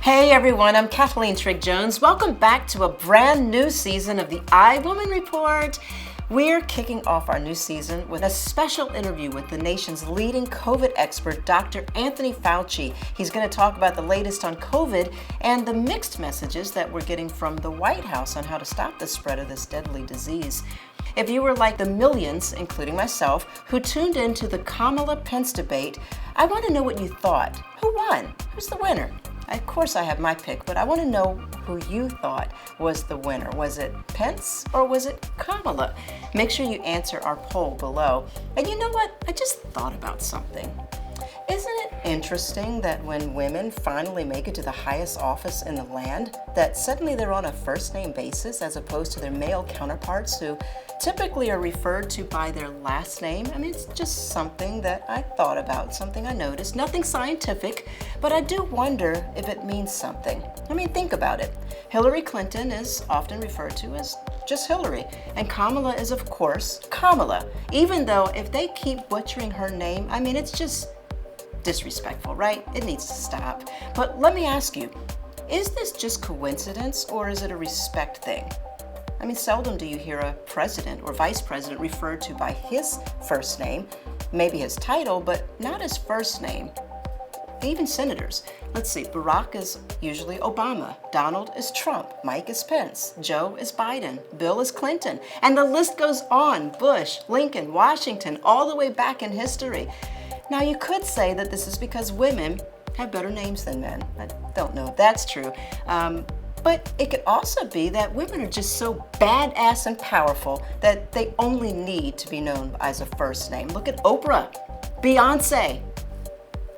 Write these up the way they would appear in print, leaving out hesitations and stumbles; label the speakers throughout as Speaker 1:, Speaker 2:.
Speaker 1: Hey everyone, I'm Cathleen Trigg-Jones. Welcome back to a brand new season of the iWoman Report. We're kicking off our new season with a special interview with the nation's leading COVID expert, Dr. Anthony Fauci. He's going to talk about the latest on COVID and the mixed messages that we're getting from the White House on how to stop the spread of this deadly disease. If you were like the millions, including myself, who tuned into the Kamala-Pence debate, I want to know what you thought. Who won? Who's the winner? Of course I have my pick, but I want to know who you thought was the winner. Was it Pence or was it Kamala? Make sure you answer our poll below. And you know what? I just thought about something. Isn't it interesting that when women finally make it to the highest office in the land, that suddenly they're on a first-name basis as opposed to their male counterparts who typically are referred to by their last name? I mean, it's just something that I thought about, something I noticed. Nothing scientific, but I do wonder if it means something. I mean, think about it. Hillary Clinton is often referred to as just Hillary, and Kamala is, of course, Kamala. Even though if they keep butchering her name, I mean, it's just disrespectful, right? It needs to stop. But let me ask you, is this just coincidence or is it a respect thing? I mean, seldom do you hear a president or vice president referred to by his first name, maybe his title, but not his first name. Even senators. Let's see, Barack is usually Obama, Donald is Trump, Mike is Pence, Joe is Biden, Bill is Clinton, and the list goes on. Bush, Lincoln, Washington, all the way back in history. Now, you could say that this is because women have better names than men. I don't know if that's true. But it could also be that women are just so badass and powerful that they only need to be known as a first name. Look at Oprah, Beyonce,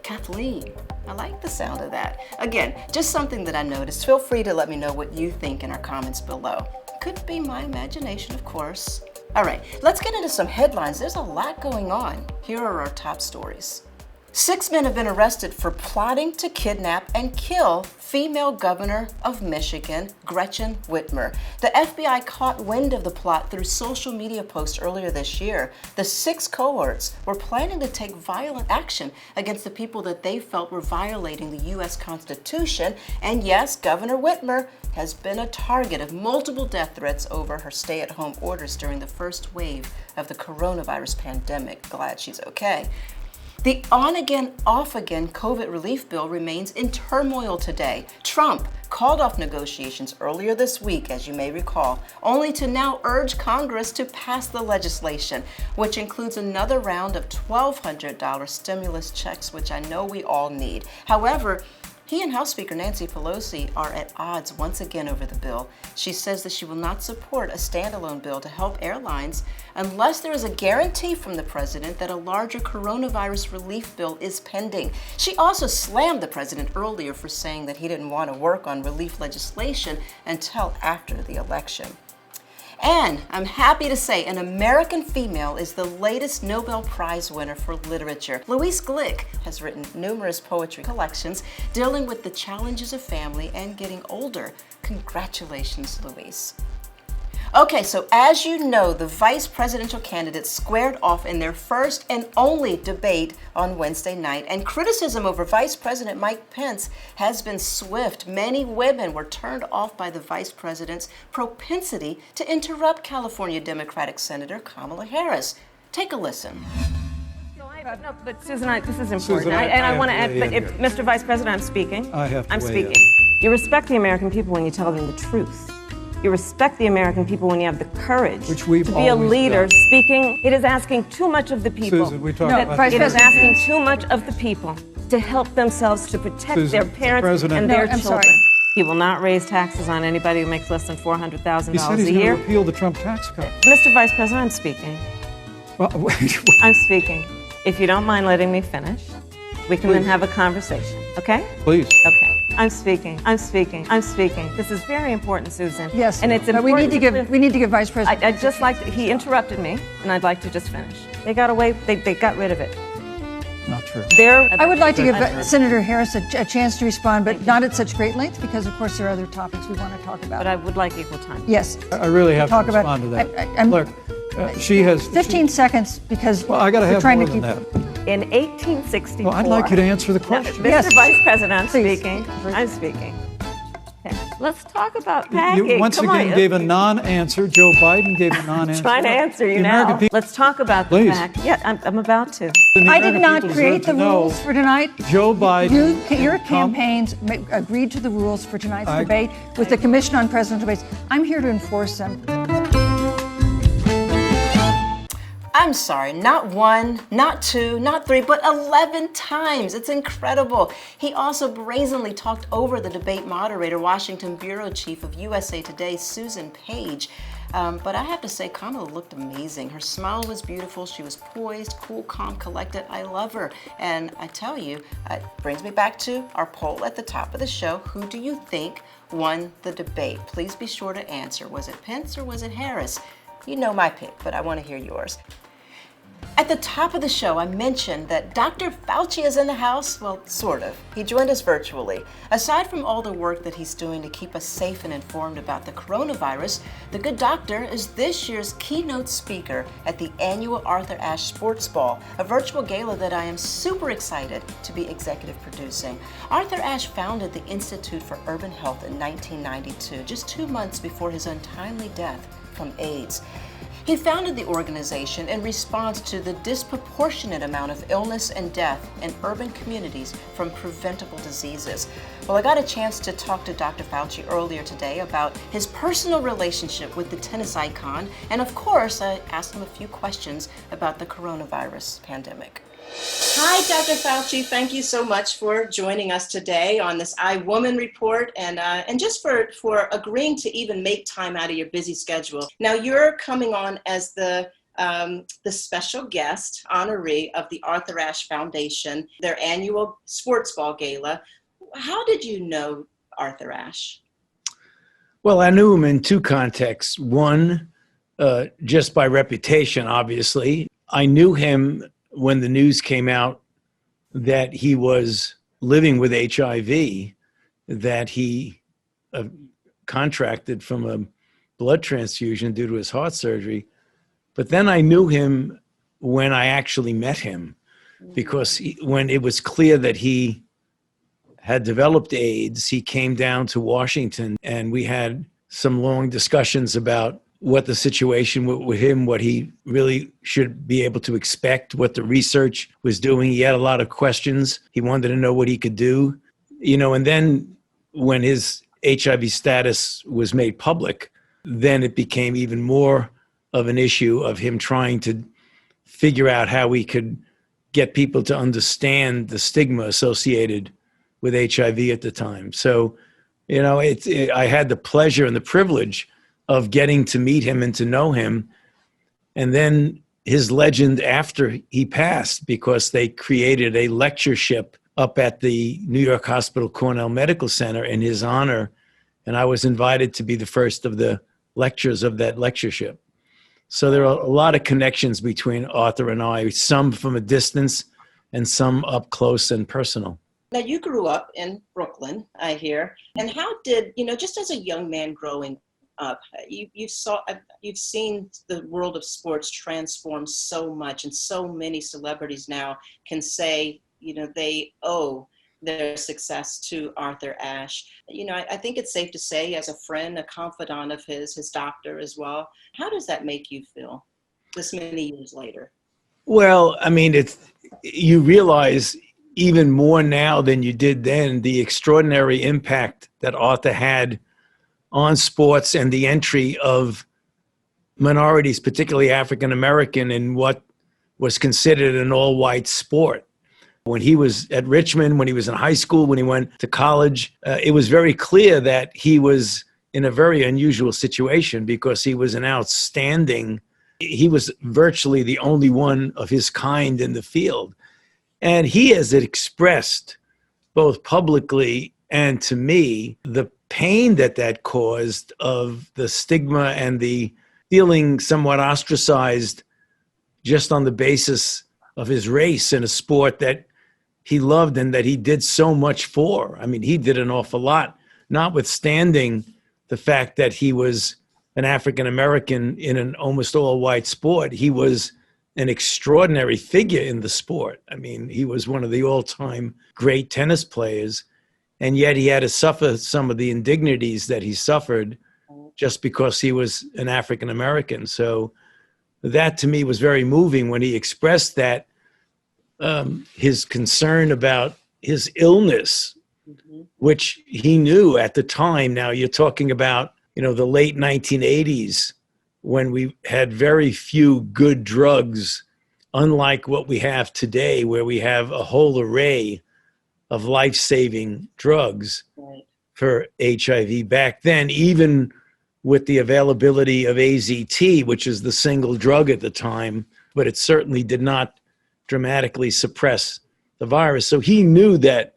Speaker 1: Kathleen. I like the sound of that. Again, just something that I noticed. Feel free to let me know what you think in our comments below. Could be my imagination, of course. All right, let's get into some headlines. There's a lot going on. Here are our top stories. 6 men have been arrested for plotting to kidnap and kill female governor of Michigan, Gretchen Whitmer. The FBI caught wind of the plot through social media posts earlier this year. The 6 cohorts were planning to take violent action against the people that they felt were violating the U.S. Constitution. And yes, Governor Whitmer has been a target of multiple death threats over her stay-at-home orders during the first wave of the coronavirus pandemic. Glad she's okay. The on-again, off-again COVID relief bill remains in turmoil today. Trump called off negotiations earlier this week, as you may recall, only to now urge Congress to pass the legislation, which includes another round of $1,200 stimulus checks, which I know we all need. However, he and House Speaker Nancy Pelosi are at odds once again over the bill. She says that she will not support a standalone bill to help airlines unless there is a guarantee from the president that a larger coronavirus relief bill is pending. She also slammed the president earlier for saying that he didn't want to work on relief legislation until after the election. And I'm happy to say an American female is the latest Nobel Prize winner for literature. Louise Glick has written numerous poetry collections dealing with the challenges of family and getting older. Congratulations, Louise. Okay, so as you know, the vice presidential candidates squared off in their first and only debate on Wednesday night, and criticism over Vice President Mike Pence has been swift. Many women were turned off by the vice president's propensity to interrupt California Democratic Senator Kamala Harris. Take a listen.
Speaker 2: No, but Susan, this is important. Susan, I want to add, but if, Mr. Vice President, I'm speaking. I'm speaking. You respect the American people when you tell them the truth. You respect the American people when you have the courage to be a leader speaking. It is asking too much of the people.
Speaker 3: Susan, we talked about
Speaker 2: it is asking too much of the people to help themselves to protect their parents and their children.
Speaker 3: Sorry.
Speaker 2: He will not raise taxes on anybody who makes less than $400,000 a year.
Speaker 3: He said he's going to repeal the Trump tax cut.
Speaker 2: Mr. Vice President, I'm speaking.
Speaker 3: Well, wait.
Speaker 2: I'm speaking. If you don't mind letting me finish, we can then have a conversation, okay?
Speaker 3: Please.
Speaker 2: Okay. I'm speaking. This is very important, Susan.
Speaker 4: Yes,
Speaker 2: and it's
Speaker 4: but
Speaker 2: important.
Speaker 4: we need to give Vice President.
Speaker 2: I'd just like to, he interrupted me, and I'd like to just finish. They got away. They got rid of it.
Speaker 3: Not true.
Speaker 4: I would like to give Senator Harris a chance to respond, but not at such great length, because of course there are other topics we want to talk about.
Speaker 2: But I would like equal time.
Speaker 4: Yes.
Speaker 3: I really have to respond to that. Look, she has
Speaker 4: 15 seconds because
Speaker 3: I got to have
Speaker 4: trying
Speaker 3: more
Speaker 4: to
Speaker 3: than
Speaker 4: keep
Speaker 3: that.
Speaker 2: In 1864.
Speaker 3: Well, I'd like you to answer the question.
Speaker 2: Mr. Vice President, I'm
Speaker 4: Please.
Speaker 2: speaking. I'm speaking. Okay. Let's talk about packing.
Speaker 3: You once
Speaker 2: Come
Speaker 3: again
Speaker 2: on.
Speaker 3: gave a non-answer. Joe Biden gave a non-answer.
Speaker 2: Trying to answer you
Speaker 3: The
Speaker 2: now.
Speaker 3: American people-
Speaker 2: Let's talk about the
Speaker 3: Please.
Speaker 2: pack. Yeah, I'm about to.
Speaker 3: The
Speaker 4: I did
Speaker 3: American
Speaker 4: not
Speaker 3: people
Speaker 4: create
Speaker 3: deserve
Speaker 4: the
Speaker 3: to know
Speaker 4: rules for tonight.
Speaker 3: Joe Biden.
Speaker 4: Your
Speaker 3: come-
Speaker 4: campaigns agreed to the rules for tonight's debate with the Commission on Presidential Debates. I'm here to enforce them.
Speaker 1: I'm sorry, not one, not two, not three, but 11 times. It's incredible. He also brazenly talked over the debate moderator, Washington Bureau Chief of USA Today, Susan Page. But I have to say, Kamala looked amazing. Her smile was beautiful. She was poised, cool, calm, collected. I love her. And I tell you, it brings me back to our poll at the top of the show. Who do you think won the debate? Please be sure to answer. Was it Pence or was it Harris? You know my pick, but I want to hear yours. At the top of the show, I mentioned that Dr. Fauci is in the house. Well, sort of. He joined us virtually. Aside from all the work that he's doing to keep us safe and informed about the coronavirus, the good doctor is this year's keynote speaker at the annual Arthur Ashe Sports Ball, a virtual gala that I am super excited to be executive producing. Arthur Ashe founded the Institute for Urban Health in 1992, just 2 months before his untimely death from AIDS. He founded the organization in response to the disproportionate amount of illness and death in urban communities from preventable diseases. Well, I got a chance to talk to Dr. Fauci earlier today about his personal relationship with the tennis icon, and of course, I asked him a few questions about the coronavirus pandemic. Hi, Dr. Fauci. Thank you so much for joining us today on this iWoman report and just for agreeing to even make time out of your busy schedule. Now, you're coming on as the special guest honoree of the Arthur Ashe Foundation, their annual sports ball gala. How did you know Arthur Ashe?
Speaker 5: Well, I knew him in two contexts. One, just by reputation, obviously. I knew him when the news came out that he was living with HIV, that he contracted from a blood transfusion due to his heart surgery. But then I knew him when I actually met him, because when it was clear that he had developed AIDS, he came down to Washington and we had some long discussions about what the situation with him, what he really should be able to expect, what the research was doing. He had a lot of questions. He wanted to know what he could do, and then when his HIV status was made public, then it became even more of an issue of him trying to figure out how we could get people to understand the stigma associated with HIV at the time. So, I had the pleasure and the privilege of getting to meet him and to know him. And then his legend after he passed, because they created a lectureship up at the New York Hospital Cornell Medical Center in his honor. And I was invited to be the first of the lecturers of that lectureship. So there are a lot of connections between Arthur and I, some from a distance and some up close and personal.
Speaker 1: Now, you grew up in Brooklyn, I hear. And how did, just as a young man growing up, you've seen the world of sports transform so much, and so many celebrities now can say, they owe their success to Arthur Ashe. I think it's safe to say, as a friend, a confidant of his doctor as well. How does that make you feel this many years later?
Speaker 5: Well, you realize even more now than you did then the extraordinary impact that Arthur had on sports and the entry of minorities, particularly African American, in what was considered an all-white sport. When he was at Richmond, when he was in high school, when he went to college, it was very clear that he was in a very unusual situation, because he was he was virtually the only one of his kind in the field. And he has expressed, both publicly and to me, the pain that caused, of the stigma and the feeling somewhat ostracized just on the basis of his race in a sport that he loved and that he did so much for. He did an awful lot, notwithstanding the fact that he was an African American in an almost all white sport. He was an extraordinary figure in the sport. I mean, he was one of the all-time great tennis players, and yet he had to suffer some of the indignities that he suffered just because he was an African American. So that to me was very moving when he expressed that his concern about his illness, which he knew at the time. Now you're talking about, the late 1980s, when we had very few good drugs, unlike what we have today, where we have a whole array of life-saving drugs for HIV. Back then, even with the availability of AZT, which is the single drug at the time, but it certainly did not dramatically suppress the virus. So he knew that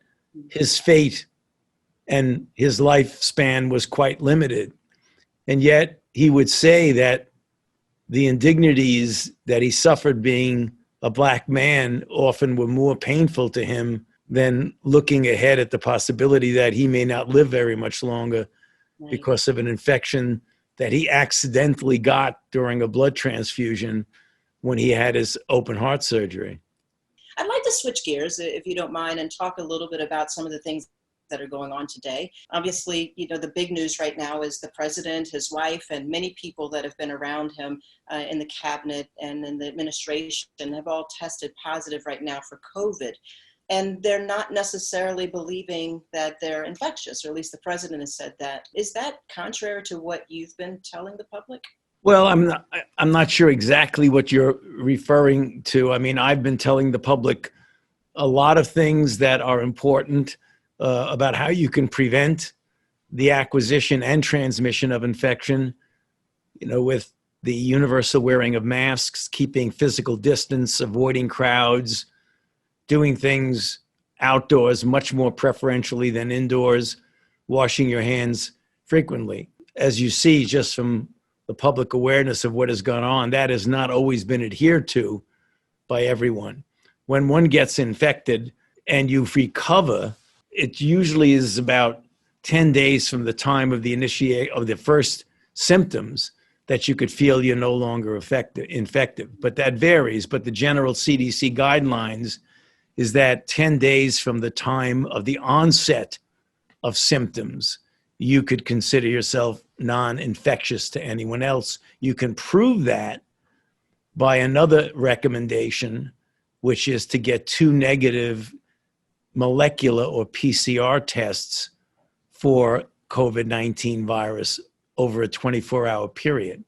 Speaker 5: his fate and his lifespan was quite limited. And yet he would say that the indignities that he suffered being a black man often were more painful to him than looking ahead at the possibility that he may not live very much longer because of an infection that he accidentally got during a blood transfusion when he had his open heart surgery.
Speaker 6: I'd like to switch gears, if you don't mind, and talk a little bit about some of the things that are going on today. Obviously, the big news right now is the president, his wife, and many people that have been around him in the cabinet and in the administration have all tested positive right now for COVID. And they're not necessarily believing that they're infectious, or at least the president has said that. Is that contrary to what you've been telling the public?
Speaker 5: Well, I'm not sure exactly what you're referring to. I mean, I've been telling the public a lot of things that are important about how you can prevent the acquisition and transmission of infection, with the universal wearing of masks, keeping physical distance, avoiding crowds, doing things outdoors much more preferentially than indoors, washing your hands frequently. As you see, just from the public awareness of what has gone on, that has not always been adhered to by everyone. When one gets infected and you recover, it usually is about 10 days from the time of the first symptoms that you could feel you're no longer infected. But that varies. But the general CDC guidelines is that 10 days from the time of the onset of symptoms, you could consider yourself non-infectious to anyone else. You can prove that by another recommendation, which is to get 2 negative molecular or PCR tests for COVID-19 virus over a 24-hour period.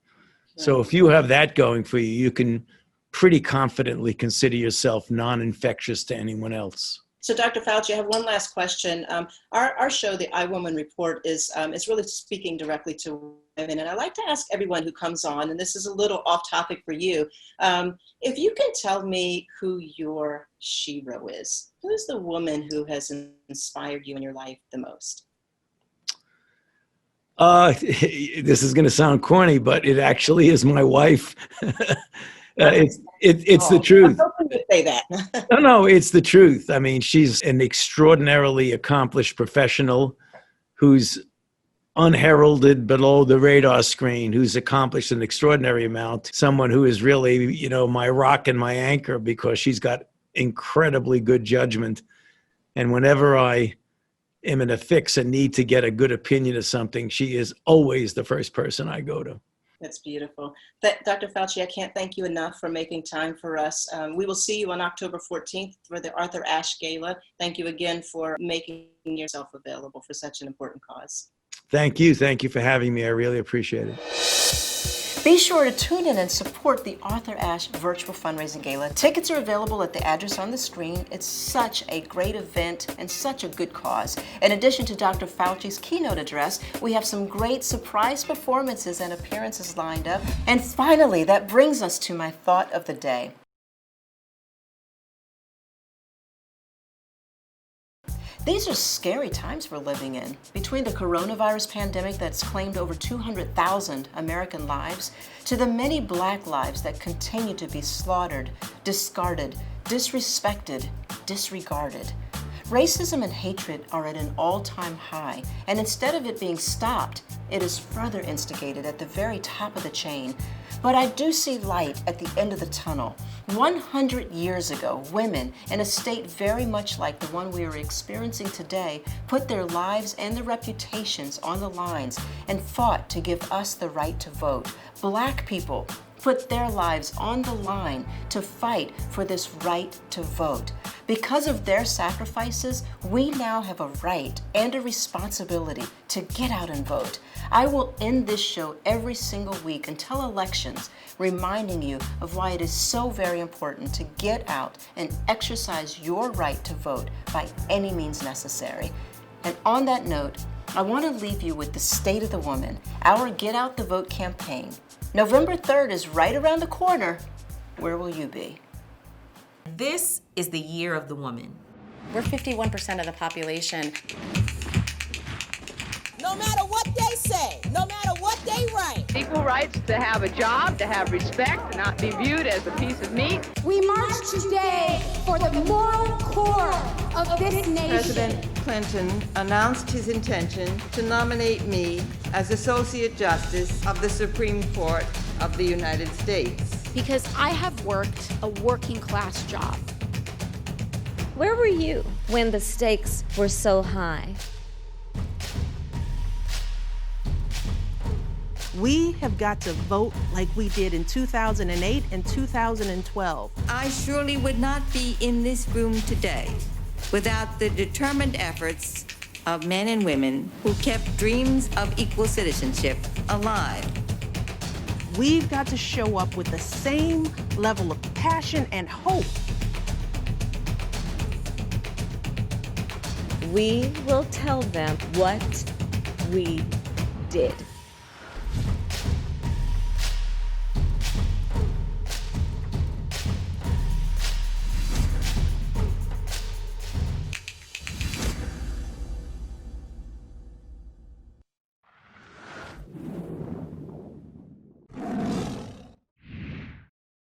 Speaker 5: So if you have that going for you, you can pretty confidently consider yourself non-infectious to anyone else.
Speaker 6: So Dr. Fauci, I have one last question. Our show, the iWoman Report, is really speaking directly to women. And I like to ask everyone who comes on, and this is a little off topic for you, if you can tell me who your shero is. Who's the woman who has inspired you in your life the most?
Speaker 5: This is going to sound corny, but it actually is my wife. It's the truth.
Speaker 6: I'm hoping to say that.
Speaker 5: No, it's the truth. I mean, she's an extraordinarily accomplished professional who's unheralded below the radar screen, who's accomplished an extraordinary amount. Someone who is really, my rock and my anchor, because she's got incredibly good judgment. And whenever I am in a fix and need to get a good opinion of something, she is always the first person I go to.
Speaker 6: That's beautiful. Dr. Fauci, I can't thank you enough for making time for us. We will see you on October 14th for the Arthur Ashe Gala. Thank you again for making yourself available for such an important cause.
Speaker 5: Thank you. Thank you for having me. I really appreciate it.
Speaker 1: Be sure to tune in and support the Arthur Ashe Virtual Fundraising Gala. Tickets are available at the address on the screen. It's such a great event and such a good cause. In addition to Dr. Fauci's keynote address, we have some great surprise performances and appearances lined up. And finally, that brings us to my thought of the day. These are scary times we're living in. Between the coronavirus pandemic that's claimed over 200,000 American lives, to the many Black lives that continue to be slaughtered, discarded, disrespected, disregarded. Racism and hatred are at an all-time high, and instead of it being stopped, it is further instigated at the very top of the chain. But I do see light at the end of the tunnel. 100 years ago, women in a state very much like the one we are experiencing today put their lives and their reputations on the lines and fought to give us the right to vote. Black people put their lives on the line to fight for this right to vote. Because of their sacrifices, we now have a right and a responsibility to get out and vote. I will end this show every single week until elections, reminding you of why it is so very important to get out and exercise your right to vote by any means necessary. And on that note, I want to leave you with the State of the Woman, our Get Out the Vote campaign. November 3rd is right around the corner. Where will you be?
Speaker 7: This is the year of the woman.
Speaker 8: We're 51% of the population.
Speaker 9: No matter what they say, no matter what they write.
Speaker 10: Equal rights to have a job, to have respect, to not be viewed as a piece of meat.
Speaker 11: We march today for the moral core of this nation.
Speaker 12: President Clinton announced his intention to nominate me as Associate Justice of the Supreme Court of the United States.
Speaker 11: Because I have worked a working class job.
Speaker 13: Where were you when the stakes were so high?
Speaker 14: We have got to vote like we did in 2008 and 2012.
Speaker 12: I surely would not be in this room today without the determined efforts of men and women who kept dreams of equal citizenship alive.
Speaker 14: We've got to show up with the same level of passion and hope.
Speaker 13: We will tell them what we did.